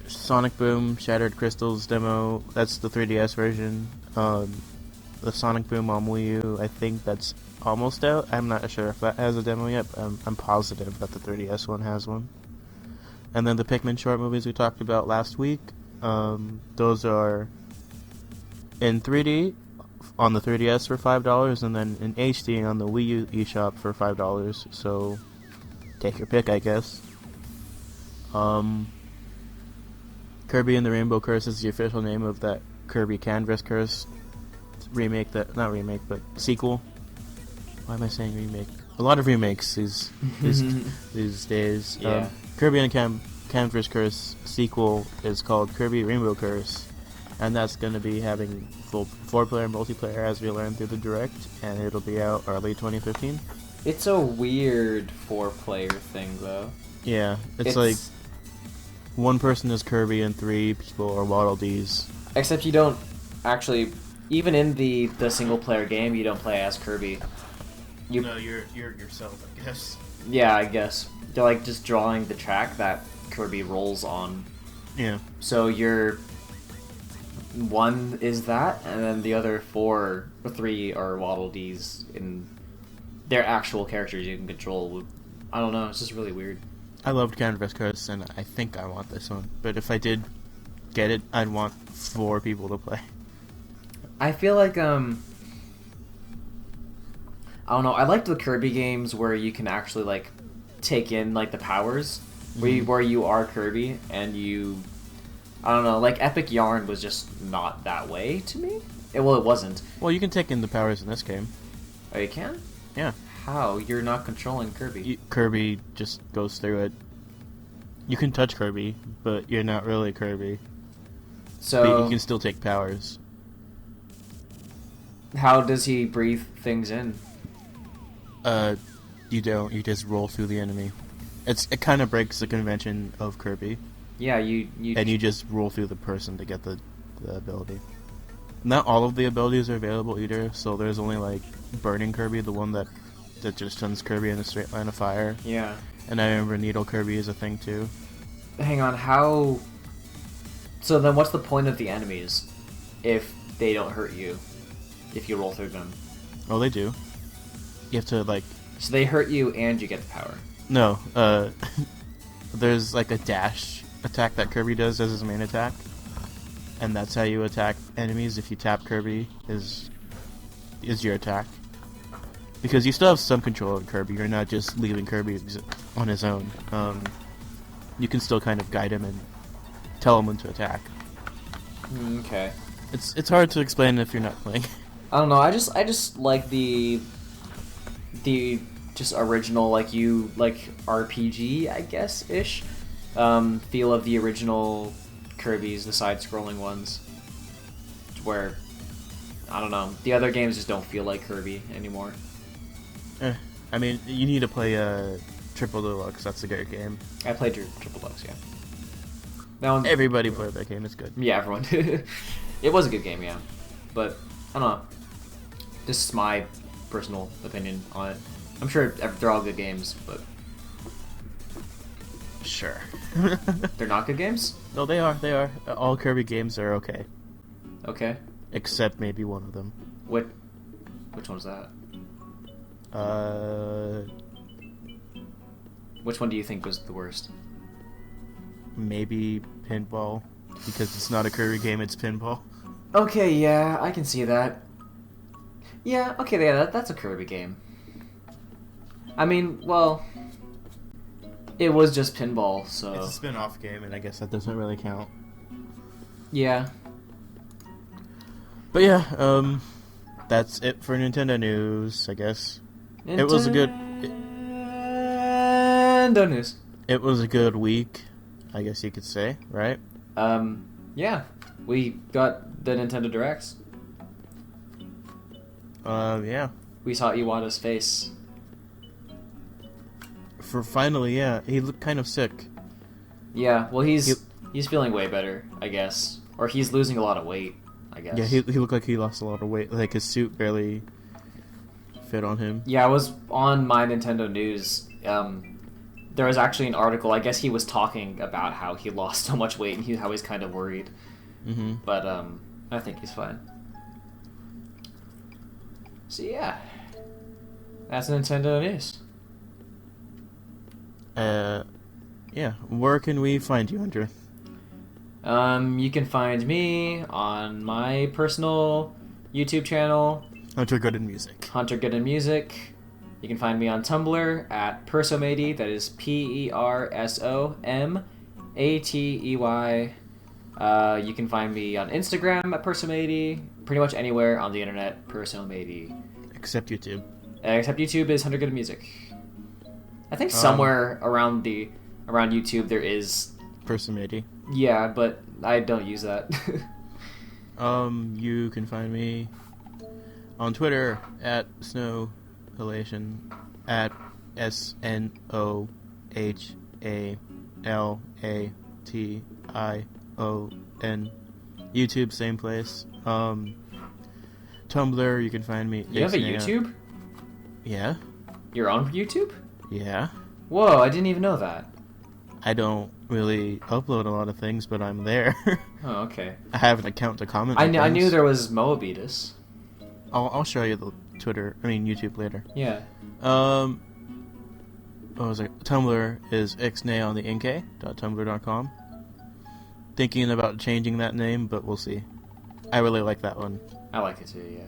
Sonic Boom Shattered Crystals demo, that's the 3DS version. The Sonic Boom on Wii U, I think that's almost out. I'm not sure if that has a demo yet, but I'm positive that the 3DS one has one. And then the Pikmin short movies we talked about last week, those are in 3D on the 3DS for $5, and then in HD on the Wii U eShop for $5, so take your pick, I guess. Kirby and the Rainbow Curse is the official name of that Kirby Canvas Curse remake, but sequel. Why am I saying remake? A lot of remakes these days. Yeah. Kirby and Canvas Curse sequel is called Kirby Rainbow Curse, and that's going to be having full 4-player multiplayer as we learned through the Direct, and it'll be out early 2015. It's a weird 4-player thing, though. Yeah, it's like one person is Kirby and 3 people are Waddle Dees. Except you don't actually, even in the single-player game, you don't play as Kirby. No, you're yourself, I guess. Yeah, I guess. They're like just drawing the track that Kirby rolls on. Yeah. So you're... One is that, and then the other 4 or 3 are Waddle Dees, and they're actual characters you can control. I don't know, it's just really weird. I loved Canvas Curse, and I think I want this one. But if I did get it, I'd want 4 people to play. I feel like, I don't know, I liked the Kirby games where you can actually, like, take in, like, the powers, where you are Kirby, and you... I don't know, like, Epic Yarn was just not that way to me. It wasn't. Well, you can take in the powers in this game. Oh, you can? Yeah. How? You're not controlling Kirby. Kirby just goes through it. You can touch Kirby, but you're not really Kirby. So... But you can still take powers. How does he breathe things in? You don't. You just roll through the enemy. It kind of breaks the convention of Kirby. Yeah, you... And you just roll through the person to get the ability. Not all of the abilities are available either, so there's only, like, Burning Kirby, the one that just sends Kirby in a straight line of fire. Yeah. And I remember Needle Kirby is a thing, too. Hang on, how... So then what's the point of the enemies if they don't hurt you, if you roll through them? Oh, they do. You have to, like... So they hurt you and you get the power. No, there's, like, a dash attack that Kirby does as his main attack. And that's how you attack enemies. If you tap Kirby, is your attack. Because you still have some control of Kirby. You're not just leaving Kirby on his own. You can still kind of guide him and tell him when to attack. Okay. It's hard to explain if you're not playing. I don't know. I just like the just original, like RPG, I guess, ish feel of the original Kirby's, the side-scrolling ones, where I don't know, the other games just don't feel like Kirby anymore. I mean, you need to play Triple Deluxe. That's a great game. I played Triple Deluxe, yeah. That one, everybody played that game. It's good. Yeah, everyone. It was a good game, yeah. But I don't know. This is my personal opinion on it. I'm sure they're all good games, but sure. They're not good games? No, they are. They are. All Kirby games are okay. Okay. Except maybe one of them. Which one was that? Which one do you think was the worst? Maybe Pinball, because it's not a Kirby game, it's Pinball. Okay, yeah, I can see that. Yeah, okay, yeah, that's a Kirby game. I mean, well, it was just Pinball, so... It's a spin-off game, and I guess that doesn't really count. Yeah. But yeah, that's it for Nintendo news, I guess. It was a good... Nintendo news. It was a good week, I guess you could say, right? Yeah. We got the Nintendo Directs. Yeah. We saw Iwata's face. Finally, yeah. He looked kind of sick. Yeah, well, he's feeling way better, I guess. Or he's losing a lot of weight, I guess. Yeah, he looked like he lost a lot of weight. Like, his suit barely fit on him. Yeah, I was on my Nintendo News. There was actually an article. I guess he was talking about how he lost so much weight and how he's kind of worried. Mm-hmm. But I think he's fine. So yeah, that's Nintendo News. Yeah. Where can we find you, Andrew? You can find me on my personal YouTube channel, Hunter Good in Music. Hunter Good in Music. You can find me on Tumblr at Persomady. That is PERSOMATEY. You can find me on Instagram at Persomady. Pretty much anywhere on the internet, Persomady. Except YouTube. Except YouTube is Hunter Good in Music. I think somewhere around YouTube there is Persomady. Yeah, but I don't use that. You can find me on Twitter at Snowhalation, at SNOHALATION. YouTube, same place. Tumblr, you can find me. You have a YouTube? Yeah. You're on YouTube? Yeah. Whoa, I didn't even know that. I don't really upload a lot of things, but I'm there. Oh, okay. I have an account to comment. I knew there was Moabetus. I'll show you the YouTube later. Yeah. What was it? Tumblr is ixnayontheink.tumblr.com. Thinking about changing that name, but we'll see. I really like that one. I like it too,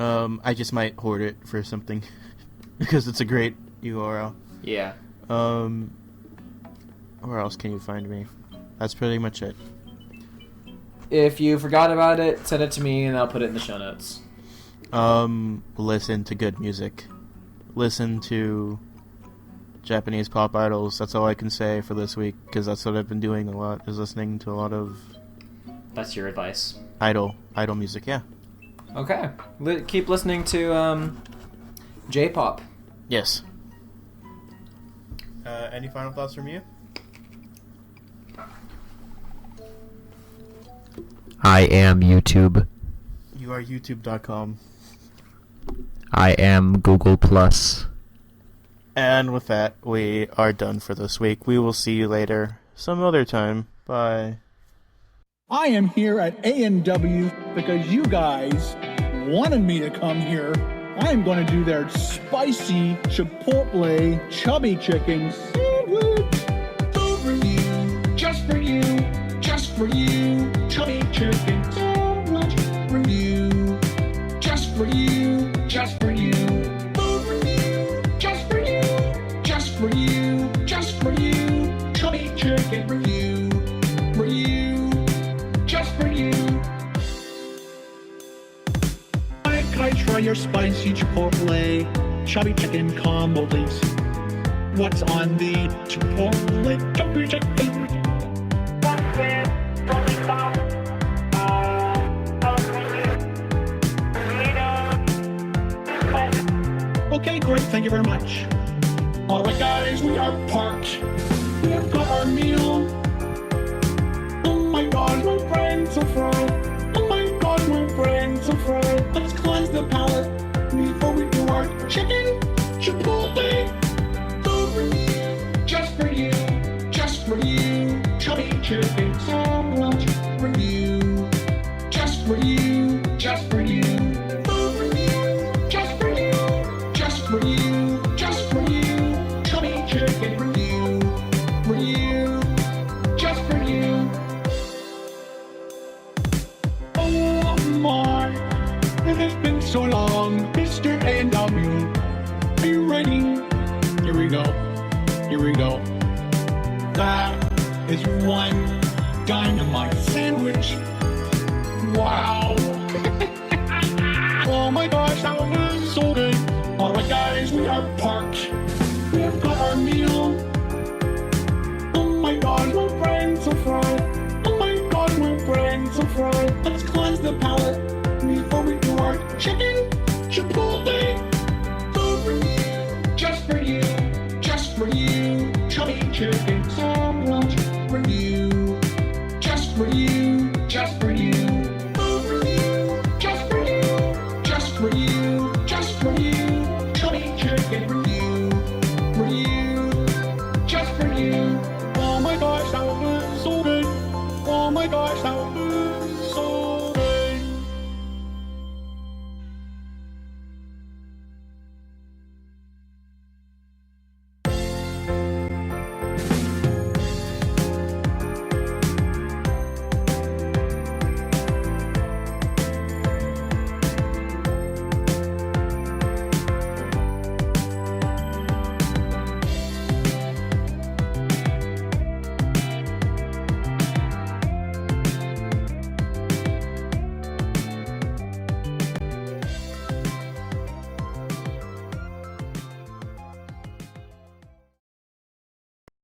yeah. I just might hoard it for something because it's a great URL. Yeah. Where else can you find me? That's pretty much it. If you forgot about it, send it to me and I'll put it in the show notes. Listen to good music. Listen to Japanese pop idols. That's all I can say for this week, because that's what I've been doing a lot, is listening to a lot of... That's your advice. Idol music, yeah. Okay. Keep listening to, J-pop. Yes. Any final thoughts from you? I am YouTube. You are YouTube.com. I am Google Plus. And with that, we are done for this week. We will see you later, some other time. Bye. I am here at A&W because you guys wanted me to come here. I am going to do their spicy chipotle chubby chicken sandwich. Food review, just for you, chubby chicken sandwich review, just for you, food review, just for you, chubby chicken review, just for you. Can I try your spicy chipotle? chubby chicken combo, please. What's on the Chipotle chubby chicken? Okay, great. Thank you very much. All right, guys, we are parked. We have got our meal. Oh my God, my brain's so fried. Oh my God, my brain's so fried. Let's cleanse the palate before we do our chicken Chipotle. Food review, just for you, just for you. Chubby chicken sandwich review, just for you, just for you. Food review, just for you, just for you, just for you. Chubby chicken review, review, just for you. Oh my, it has been so long, Mr. A&W. Are you ready? Here we go. Here we go. That is one dynamite sandwich. Wow. Oh my gosh, that was so good. All right, guys, we are parked. We have got our meal. Oh my God, my brain's so fried. Oh my God, my brain's so fried. Let's cleanse the palate before we do our chicken Chipotle. Food review, just for you, just for you. Chubby chicken sandwich review, just for you, just for you. Food review, just for you, just for you, just for you. Chubby chicken review, review, just for you.